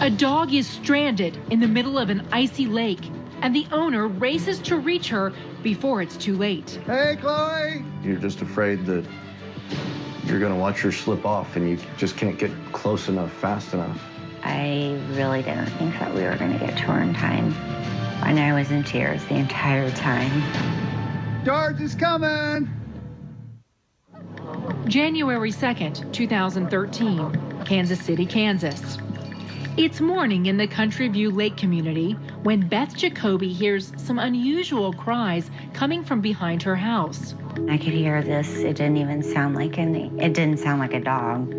A dog is stranded in the middle of an icy lake, and the owner races to reach her before it's too late. Hey, Chloe! You're just afraid that you're going to watch her slip off and you just can't get close enough, fast enough. I really didn't think that we were going to get to her in time. And I was in tears the entire time. George is coming! January 2nd, 2013, Kansas City, Kansas. It's morning in the CountryView Lake community when Beth Jacoby hears some unusual cries coming from behind her house. I could hear this. It didn't even sound like it didn't sound like a dog.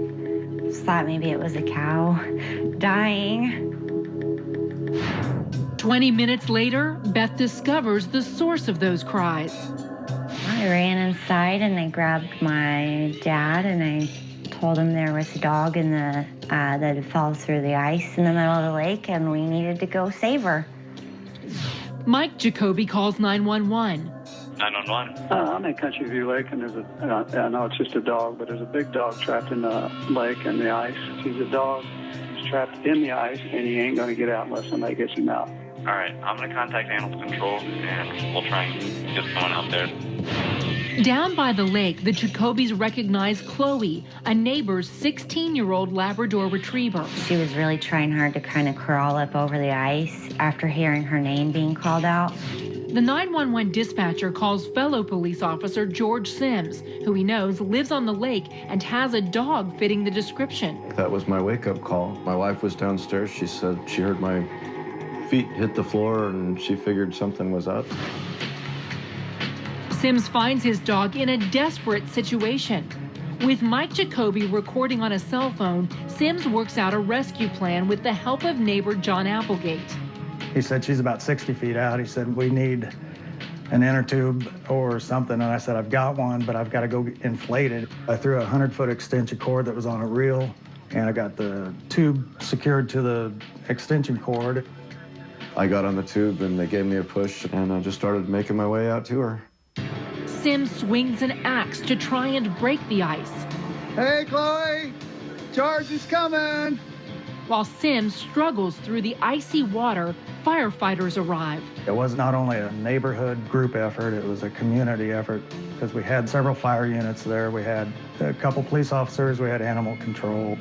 Just thought maybe it was a cow dying. 20 minutes later, Beth discovers the source of those cries. I ran inside and I grabbed my dad and I told him there was a dog in that had fallen through the ice in the middle of the lake and we needed to go save her. Mike Jacoby calls 911. 911. I'm at CountryView Lake, and I know it's just a dog, but there's a big dog trapped in the lake and the ice. He's a dog. He's trapped in the ice, and he ain't going to get out unless somebody gets him out. All right, I'm going to contact animal control, and we'll try and get someone out there. Down by the lake, the Jacobys recognize Chloe, a neighbor's 16-year-old Labrador retriever. She was really trying hard to kind of crawl up over the ice after hearing her name being called out. The 911 dispatcher calls fellow police officer George Sims, who he knows lives on the lake and has a dog fitting the description. That was my wake-up call. My wife was downstairs. She said she heard my feet hit the floor and she figured something was up. Sims finds his dog in a desperate situation. With Mike Jacoby recording on a cell phone, Sims works out a rescue plan with the help of neighbor John Applegate. He said, she's about 60 feet out. He said, we need an inner tube or something. And I said, I've got one, but I've got to go inflate it. I threw a 100-foot extension cord that was on a reel, and I got the tube secured to the extension cord. I got on the tube and they gave me a push and I just started making my way out to her. Sims swings an axe to try and break the ice. Hey, Chloe! George is coming! While Sims struggles through the icy water, firefighters arrive. It was not only a neighborhood group effort, it was a community effort because we had several fire units there. We had a couple police officers, we had animal control.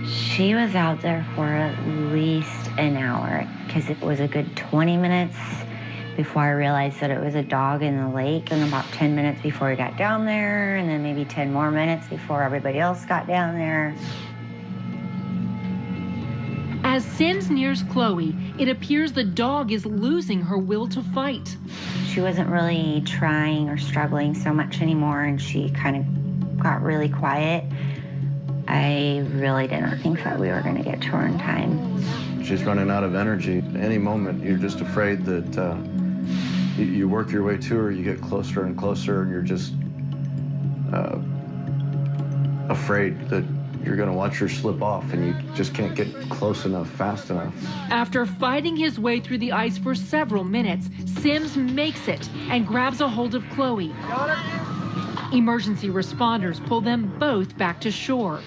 She was out there for at least an hour because it was a good 20 minutes before I realized that it was a dog in the lake, and about 10 minutes before we got down there, and then maybe 10 more minutes before everybody else got down there. As Sims nears Chloe, it appears the dog is losing her will to fight. She wasn't really trying or struggling so much anymore, and she kind of got really quiet. I really didn't think that we were going to get to her in time. She's running out of energy. At any moment, you're just afraid that you work your way to her, you get closer and closer, and you're just afraid that you're going to watch her slip off and you just can't get close enough, fast enough. After fighting his way through the ice for several minutes, Sims makes it and grabs a hold of Chloe. Got her? Emergency responders pull them both back to shore.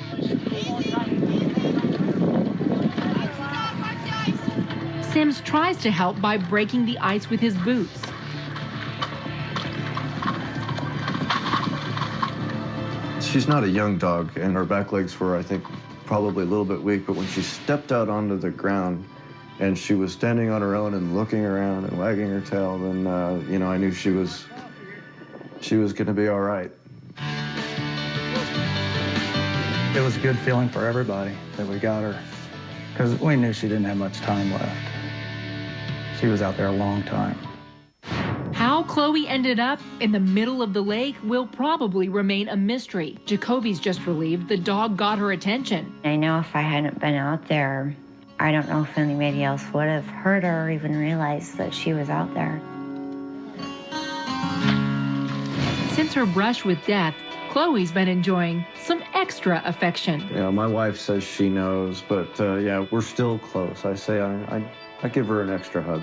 Sims tries to help by breaking the ice with his boots. She's not a young dog, and her back legs were, I think, probably a little bit weak, but when she stepped out onto the ground and she was standing on her own and looking around and wagging her tail, then, you know, I knew she was going to be all right. It was a good feeling for everybody that we got her because we knew she didn't have much time left. She was out there a long time. How Chloe ended up in the middle of the lake will probably remain a mystery. Jacoby's just relieved the dog got her attention. I know if I hadn't been out there, I don't know if anybody else would have heard her or even realized that she was out there. Since her brush with death, Chloe's been enjoying some extra affection. You know, my wife says she knows, but yeah, we're still close. I say I give her an extra hug.